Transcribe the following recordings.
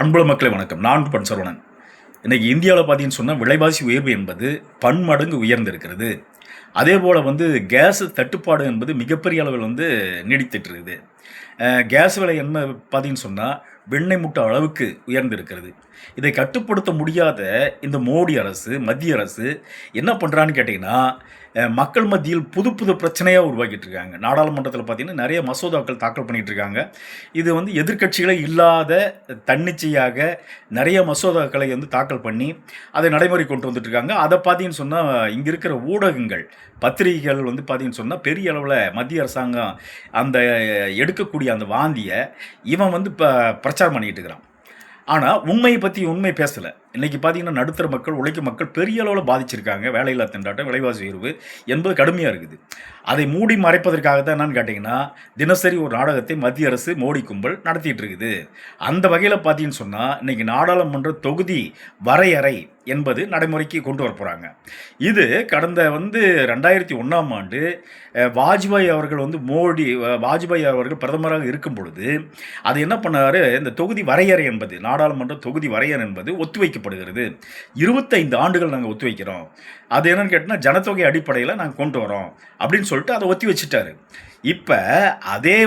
அன்புள்ள மக்களே வணக்கம். நான் பன் சரவணன். இன்றைக்கி இந்தியாவில் பார்த்தீங்கன்னு சொன்னால் விலைவாசி உயர்வு என்பது பன்மடங்கு உயர்ந்திருக்கிறது. அதே போல் கேஸ் தட்டுப்பாடு என்பது மிகப்பெரிய அளவில் நீடித்துட்டு இருக்குது. கேஸ் விலை என்ன பார்த்தீங்கன்னு சொன்னால் வெண்ணெய் முட்டை அளவுக்கு உயர்ந்திருக்கிறது. இதை கட்டுப்படுத்த முடியாத இந்த மோடி அரசு, மத்திய அரசு என்ன பண்ணுறான்னு கேட்டிங்கன்னா, மக்கள் மத்தியில் புது புது பிரச்சனையாக உருவாக்கிட்டு இருக்காங்க. நாடாளுமன்றத்தில் பார்த்தீங்கன்னா நிறைய மசோதாக்கள் தாக்கல் பண்ணிகிட்டு இருக்காங்க. இது எதிர்க்கட்சிகளே இல்லாத தன்னிச்சையாக நிறைய மசோதாக்களை தாக்கல் பண்ணி அதை நடைமுறை கொண்டு வந்துட்டுருக்காங்க. அதை பார்த்தீங்கன்னு சொன்னால் இங்கே இருக்கிற ஊடகங்கள், பத்திரிகைகள் பார்த்தீங்கன்னு சொன்னால் பெரிய அளவில் மத்திய அரசாங்கம் அந்த எடுக்கக்கூடிய அந்த வாந்தியை இவன் இப்போ பிரச்சாரம் பண்ணிக்கிட்டு இருக்கிறான். ஆனால் உண்மையை பற்றி உண்மை பேசலை. இன்றைக்கி பார்த்தீங்கன்னா நடுத்தர மக்கள், உழைக்கும் மக்கள் பெரிய அளவில் பாதிச்சிருக்காங்க. வேலையில்லா திண்டாட்டம், விலைவாசி உயர்வு என்பது கடுமையாக இருக்குது. அதை மூடி மறைப்பதற்காக தான் என்னன்னு கேட்டிங்கன்னா, தினசரி ஒரு நாடகத்தை மத்திய அரசு மோடி கும்பல் நடத்திட்டு இருக்குது. அந்த வகையில் பார்த்தீங்கன்னு சொன்னால் இன்றைக்கி நாடாளுமன்ற தொகுதி வரையறை என்பது நடைமுறைக்கு கொண்டு வர போகிறாங்க. இது கடந்த 2001ஆம் ஆண்டு வாஜ்பாய் அவர்கள் வாஜ்பாய் அவர்கள் பிரதமராக இருக்கும் பொழுது அது என்ன பண்ணார், இந்த தொகுதி வரையறை என்பது, நாடாளுமன்ற தொகுதி வரையறை என்பது ஒத்துவைக்கப்படுகிறது. 25 ஆண்டுகள் நாங்கள் ஒத்துவைக்கிறோம். அது என்னன்னு கேட்டால் ஜனத்தொகை அடிப்படையில் நாங்கள் கொண்டு வரோம் அப்படின்னு சொல்லிட்டு அதை ஒத்தி வச்சுட்டாரு. இப்போ அதே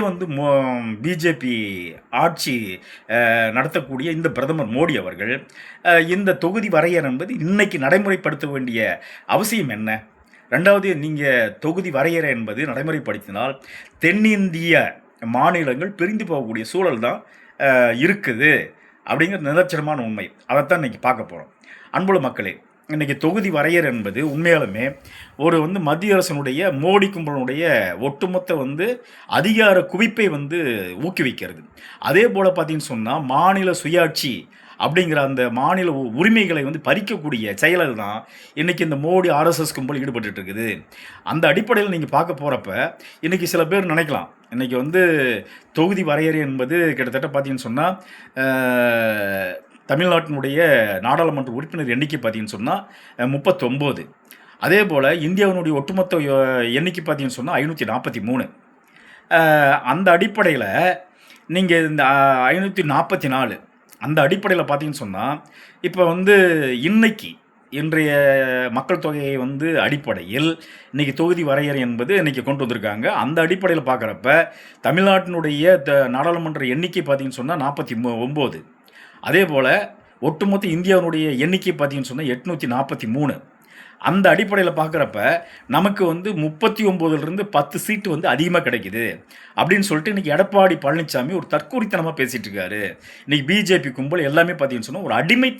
பிஜேபி ஆட்சி நடத்தக்கூடிய இந்த பிரதமர் மோடி அவர்கள் இந்த தொகுதி வரையறை என்பது இன்றைக்கி நடைமுறைப்படுத்த வேண்டிய அவசியம் என்ன? ரெண்டாவது, நீங்கள் தொகுதி வரையறை என்பது நடைமுறைப்படுத்தினால் தென்னிந்திய மாநிலங்கள் பிரிந்து போகக்கூடிய சூழல் தான் இருக்குது அப்படிங்கிற நிதர்சனமான உண்மை. அதைத்தான் இன்றைக்கி பார்க்க போகிறோம். அன்புள்ள மக்களே, இன்றைக்கி தொகுதி வரையறை என்பது உண்மையாலுமே ஒரு மத்திய அரசனுடைய மோடி கும்பலனுடைய ஒட்டுமொத்த அதிகார குவிப்பை ஊக்குவிக்கிறது. அதே போல் பார்த்தீங்கன்னு சொன்னால் மாநில சுயாட்சி அப்படிங்கிற அந்த மாநில உரிமைகளை பறிக்கக்கூடிய செயலில் தான் இன்றைக்கி இந்த மோடி ஆர்எஸ்எஸ் கும்பல் ஈடுபட்டு இருக்குது. அந்த அடிப்படையில் நீங்கள் பார்க்க போகிறப்ப இன்றைக்கி சில பேர் நினைக்கலாம், இன்றைக்கி தொகுதி வரையறை என்பது கிட்டத்தட்ட பார்த்தீங்கன்னு சொன்னால் தமிழ்நாட்டினுடைய நாடாளுமன்ற உறுப்பினர் எண்ணிக்கை பார்த்தீங்கன்னு சொன்னால் 39. அதே போல் இந்தியாவினுடைய ஒட்டுமொத்த எண்ணிக்கை பார்த்தீங்கன்னு சொன்னால் 543. அந்த அடிப்படையில் நீங்கள் இந்த 544 அந்த அடிப்படையில் பார்த்தீங்கன்னு சொன்னால் இப்போ இன்றைய மக்கள் தொகையை அடிப்படையில் இன்றைக்கி தொகுதி வரையறை என்பது இன்றைக்கி கொண்டு வந்திருக்காங்க. அந்த அடிப்படையில் பார்க்குறப்ப தமிழ்நாட்டினுடைய நாடாளுமன்ற எண்ணிக்கை பார்த்தீங்கன்னு சொன்னால் 49. அதே போல் ஒட்டுமொத்த இந்தியாவினுடைய எண்ணிக்கை பார்த்தீங்கன்னு சொன்னால் 843. அந்த அடிப்படையில் பார்க்குறப்ப நமக்கு 39லிருந்து 10 சீட்டு அதிகமாக கிடைக்குது அப்படின்னு சொல்லிட்டு இன்றைக்கி எடப்பாடி பழனிசாமி ஒரு தற்கூரித்தனமாக பேசிகிட்டு இருக்காரு. இன்றைக்கி பிஜேபி கும்பல் எல்லாமே பார்த்தீங்கன்னு சொன்னால் ஒரு அடிமை,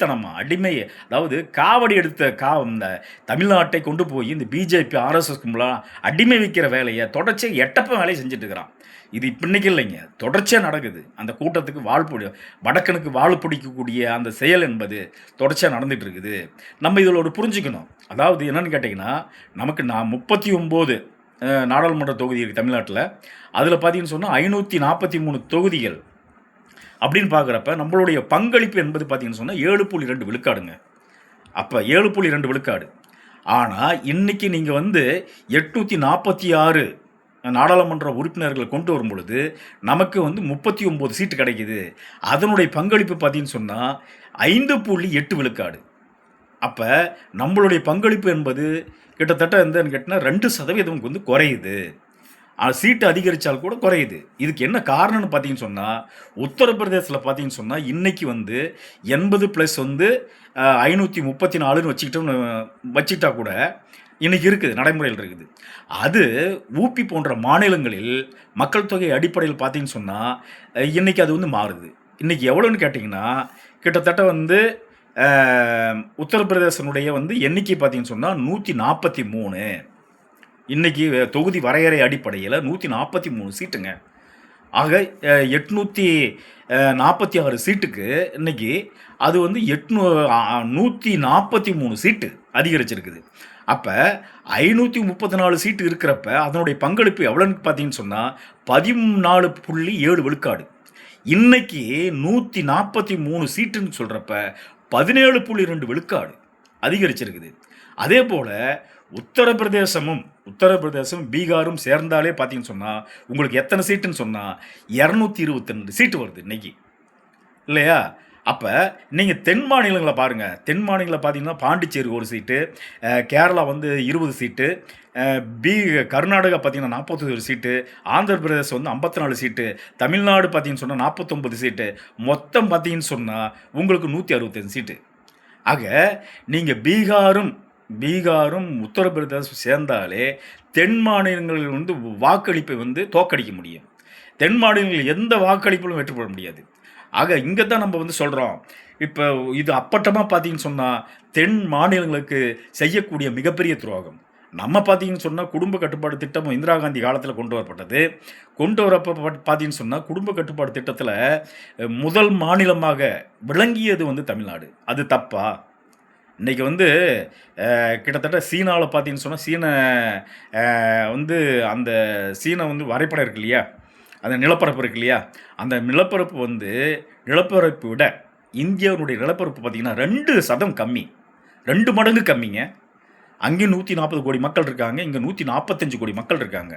அதாவது காவடி எடுத்த இந்த தமிழ்நாட்டை கொண்டு போய் இந்த பிஜேபி ஆர்எஸ்எஸ் கும்பலாக அடிமை வைக்கிற வேலையை தொடர்ச்சியாக எட்டப்ப வேலையை செஞ்சுட்டு இருக்கிறான். இது இப்படிக்கு இல்லைங்க, தொடர்ச்சியாக நடக்குது. அந்த கூட்டத்துக்கு வடக்கனுக்கு வாழ் பிடிக்கக்கூடிய அந்த செயல் என்பது தொடர்ச்சியாக நடந்துகிட்டு இருக்குது. நம்ம இதில் ஒரு புரிஞ்சுக்கணும். அதாவது என்னென்னு கேட்டிங்கன்னா, நமக்கு 39 நாடாளுமன்ற தொகுதி இருக்குது தமிழ்நாட்டில். அதில் பார்த்தீங்கன்னு சொன்னால் 543 தொகுதிகள் அப்படின்னு பார்க்குறப்ப நம்மளுடைய பங்களிப்பு என்பது பார்த்தீங்கன்னு சொன்னால் 7.2 விழுக்காடுங்க. அப்போ 7.2 விழுக்காடு. ஆனால் இன்றைக்கி நீங்கள் 846 நாடாளுமன்ற உறுப்பினர்கள் கொண்டு வரும் பொழுது நமக்கு 39 சீட்டு கிடைக்கிது. அதனுடைய பங்களிப்பு பார்த்தீங்கன்னு சொன்னால் 5.8 விழுக்காடு. அப்போ நம்மளுடைய பங்களிப்பு என்பது கிட்டத்தட்ட என்னன்னு கேட்டால் 2% குறையுது. சீட்டு அதிகரித்தால் கூட குறையுது. இதுக்கு என்ன காரணம்னு பார்த்தீங்கன்னு சொன்னால், உத்தரப்பிரதேசத்தில் பார்த்தீங்கன்னு சொன்னால் இன்றைக்கி 80 + 534ன்னு வச்சுக்கிட்டா கூட இன்றைக்கி இருக்குது, நடைமுறையில் இருக்குது. அது ஊபி போன்ற மாநிலங்களில் மக்கள் தொகை அடிப்படையில் பார்த்தீங்கன்னு சொன்னால் இன்றைக்கி அது மாறுது. இன்றைக்கி எவ்வளோன்னு கேட்டிங்கன்னா, கிட்டத்தட்ட உத்தரப்பிரதேசனுடைய எண்ணிக்கை பார்த்தீங்கன்னு சொன்னால் 143. இன்றைக்கி தொகுதி வரையறை அடிப்படையில் 143 சீட்டுங்க. ஆக 846 சீட்டுக்கு இன்றைக்கி அது 143 சீட்டு அதிகரிச்சிருக்குது. அப்போ 534 சீட்டு இருக்கிறப்ப அதனுடைய பங்களிப்பு எவ்வளோன்னு பார்த்தீங்கன்னு சொன்னால் 14.7 விழுக்காடு. இன்றைக்கி 143 சீட்டுன்னு சொல்கிறப்ப 17.2 விழுக்காடு அதிகரிச்சிருக்குது. அதே போல் உத்தரப்பிரதேசம், பீகாரும் சேர்ந்தாலே பார்த்தீங்கன்னு சொன்னால் உங்களுக்கு எத்தனை சீட்டுன்னு சொன்னால் 222 சீட்டு வருது இன்றைக்கி, இல்லையா? அப்போ நீங்கள் தென் மாநிலங்களை பாருங்கள். தென் மாநிலங்களை பார்த்தீங்கன்னா பாண்டிச்சேரி ஒரு சீட்டு, கேரளா வந்து 20 சீட்டு, பி கர்நாடகா பார்த்தீங்கன்னா 41 சீட்டு, ஆந்திர பிரதேசம் வந்து 54 சீட்டு, தமிழ்நாடு பார்த்தீங்கன்னு சொன்னால் 49 சீட்டு, மொத்தம் பார்த்தீங்கன்னு சொன்னால் உங்களுக்கு 165 சீட்டு. ஆக நீங்கள் பீகாரும் உத்தரப்பிரதேசம் சேர்ந்தாலே தென் மாநிலங்களில் வந்து வாக்களிப்பை வந்து தோக்கடிக்க முடியும். தென் மாநிலங்களில் எந்த வாக்களிப்பிலும் வெற்றி பெற முடியாது. ஆக இங்கே தான் நம்ம வந்து சொல்கிறோம், இப்போ இது அப்பட்டமாக பார்த்தீங்கன்னு சொன்னால் தென் மாநிலங்களுக்கு செய்யக்கூடிய மிகப்பெரிய துரோகம். நம்ம பார்த்தீங்கன்னு சொன்னால் குடும்ப கட்டுப்பாடு திட்டம் இந்திரா காந்தி காலத்தில் கொண்டு வரப்பட்டது. கொண்டு வரப்போ பார்த்தீங்கன்னு சொன்னால் குடும்ப கட்டுப்பாடு திட்டத்தில் முதல் மாநிலமாக விளங்கியது வந்து தமிழ்நாடு. அது தப்பா? இன்றைக்கி வந்து கிட்டத்தட்ட சீனாவில் பார்த்தீங்கன்னு சொன்னால் வந்து அந்த சீனா வந்து வரைபடம் இருக்கு இல்லையா, அந்த நிலப்பரப்பு இருக்கு இல்லையா, அந்த நிலப்பரப்பு வந்து நிலப்பரப்பு விட இந்தியாவுடைய நிலப்பரப்பு பார்த்திங்கன்னா 2% கம்மி, 2 மடங்கு கம்மிங்க. அங்கே 140 கோடி மக்கள் இருக்காங்க, இங்கே 145 கோடி மக்கள் இருக்காங்க.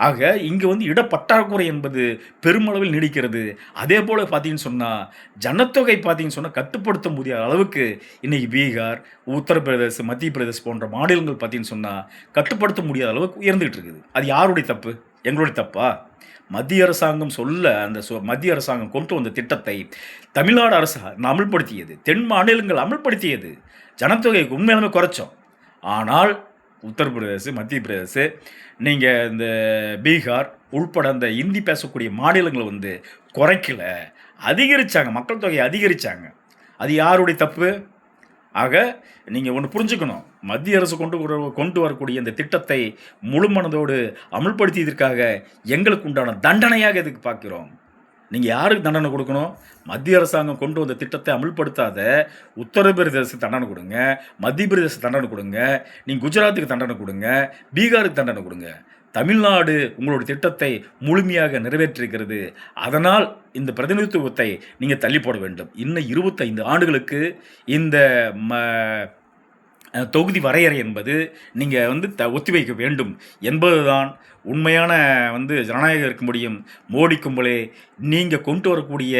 ஆக இங்கே வந்து இடப்பற்றாக்குறை என்பது பெருமளவில் நீடிக்கிறது. அதே போல் பார்த்தீங்கன்னு சொன்னால் ஜனத்தொகை பார்த்தீங்கன்னு சொன்னால் கட்டுப்படுத்த முடியாத அளவுக்கு இன்றைக்கி பீகார், உத்தரப்பிரதேசம், மத்திய பிரதேசம் போன்ற மாநிலங்கள் பார்த்தீங்கன்னு சொன்னால் கட்டுப்படுத்த முடியாத அளவுக்கு உயர்ந்துகிட்டு இருக்குது. அது யாருடைய தப்பு? எங்களுடைய தப்பா? மத்திய அரசாங்கம் மத்திய அரசாங்கம் கொண்டு வந்த திட்டத்தை தமிழ்நாடு அரசு அமல்படுத்தியது, தென் மாநிலங்கள் அமல்படுத்தியது. ஜனத்தொகைக்கு உண்மையாலுமே குறைச்சோம். ஆனால் உத்தரப்பிரதேசம், மத்திய பிரதேசம், நீங்கள் இந்த பீகார் உள்பட அந்த இந்தி பேசக்கூடிய மாநிலங்களை வந்து குறைக்கல, அதிகரித்தாங்க, மக்கள் தொகையை அதிகரித்தாங்க. அது யாருடைய தப்பு? ஆக நீங்கள் ஒன்று புரிஞ்சுக்கணும், மத்திய அரசு கொண்டு வரக்கூடிய இந்த திட்டத்தை முழு மனதோடு அமல்படுத்தியதற்காக எங்களுக்கு உண்டான தண்டனையாக எதுக்கு பார்க்கிறோம்? நீங்கள் யாருக்கு தண்டனை கொடுக்கணும்? மத்திய அரசாங்கம் கொண்டு வந்த திட்டத்தை அமல்படுத்தாத உத்தரப்பிரதேசத்துக்கு தண்டனை கொடுங்க, மத்திய பிரதேச தண்டனை கொடுங்க, நீங்கள் குஜராத்துக்கு தண்டனை கொடுங்க, பீகாருக்கு தண்டனை கொடுங்க. தமிழ்நாடு உங்களுடைய திட்டத்தை முழுமையாக நிறைவேற்றிருக்கிறது. அதனால் இந்த பிரதிநிதித்துவத்தை நீங்கள் தள்ளி போட வேண்டும். இன்னும் 25 ஆண்டுகளுக்கு இந்த தொகுதி வரையறை என்பது நீங்கள் வந்து ஒத்திவைக்க வேண்டும் என்பதுதான் உண்மையான வந்து ஜனநாயகம் இருக்க முடியும். மோடி கும்பலே, நீங்கள் கொண்டு வரக்கூடிய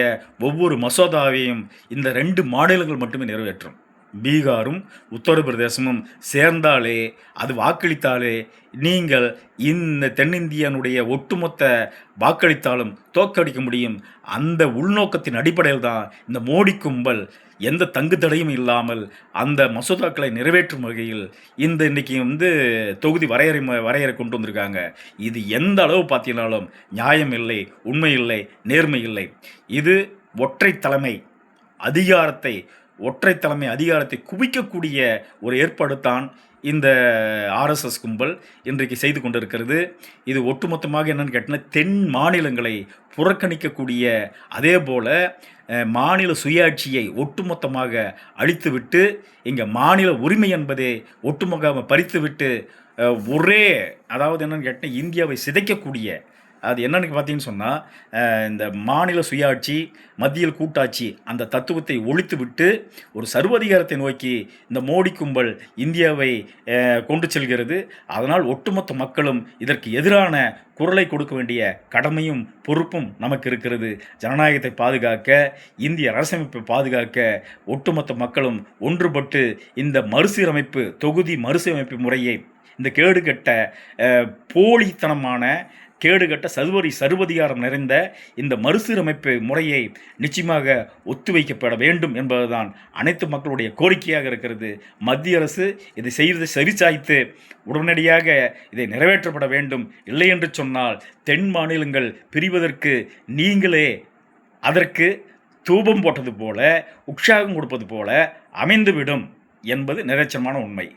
ஒவ்வொரு மசோதாவையும் இந்த 2 மாநிலங்கள் மட்டுமே நிறைவேற்றும். பீகாரும் உத்தரப்பிரதேசமும் சேர்ந்தாலே, அது வாக்களித்தாலே நீங்கள் இந்த தென்னிந்தியனுடைய ஒட்டுமொத்த வாக்களித்தாலும் தோற்கடிக்க முடியும். அந்த உள்நோக்கத்தின் அடிப்படையில் தான் இந்த மோடி கும்பல் எந்த தங்கு தடையும் இல்லாமல் அந்த மசோதாக்களை நிறைவேற்றும் வகையில் இன்னைக்கு வந்து தொகுதி வரையறை கொண்டு வந்திருக்காங்க. இது எந்த அளவு பார்த்தீங்கன்னாலும் நியாயம் இல்லை, உண்மை இல்லை, நேர்மை இல்லை. இது ஒற்றை தலைமை அதிகாரத்தை குவிக்கக்கூடிய ஒரு ஏற்பாடு தான் இந்த ஆர்எஸ்எஸ் கும்பல் இன்றைக்கு செய்து கொண்டிருக்கிறது. இது ஒட்டுமொத்தமாக என்னென்னு கேட்டால் தென் மாநிலங்களை புறக்கணிக்கக்கூடிய, அதே போல் மாநில சுயாட்சியை ஒட்டுமொத்தமாக அழித்துவிட்டு இங்கே மாநில உரிமை என்பதே ஒட்டுமொத்தமாக பறித்துவிட்டு அதாவது என்னென்னு கேட்டால் இந்தியாவை சிதைக்கக்கூடிய, அது என்னென்னு பார்த்தீங்கன்னு சொன்னால் இந்த மாநில சுயாட்சி, மத்தியில் கூட்டாட்சி அந்த தத்துவத்தை ஒழித்து விட்டு ஒரு சர்வதிகாரத்தை நோக்கி இந்த மோடி கும்பல் இந்தியாவை கொண்டு செல்கிறது. அதனால் ஒட்டுமொத்த மக்களும் இதற்கு எதிரான குரலை கொடுக்க வேண்டிய கடமையும் பொறுப்பும் நமக்கு இருக்கிறது. ஜனநாயகத்தை பாதுகாக்க, இந்திய அரசமைப்பை பாதுகாக்க ஒட்டுமொத்த மக்களும் ஒன்றுபட்டு இந்த தொகுதி மறுசீரமைப்பு முறையை, இந்த கேடுகட்ட போலித்தனமான கேடுகட்ட சர்வதிகாரம் நிறைந்த இந்த மறுசீரமைப்பு முறையை நிச்சயமாக ஒத்திவைக்கப்பட வேண்டும் என்பதுதான் அனைத்து மக்களுடைய கோரிக்கையாக இருக்கிறது. மத்திய அரசு இதை செய்து சரிசாய்த்து உடனடியாக இதை நிறைவேற்றப்பட வேண்டும். இல்லை என்று சொன்னால் தென் மாநிலங்கள் பிரிவதற்கு நீங்களே அதற்கு தூபம் போட்டது போல, உற்சாகம் கொடுப்பது போல அமைந்துவிடும் என்பது நிதர்சனமான உண்மை.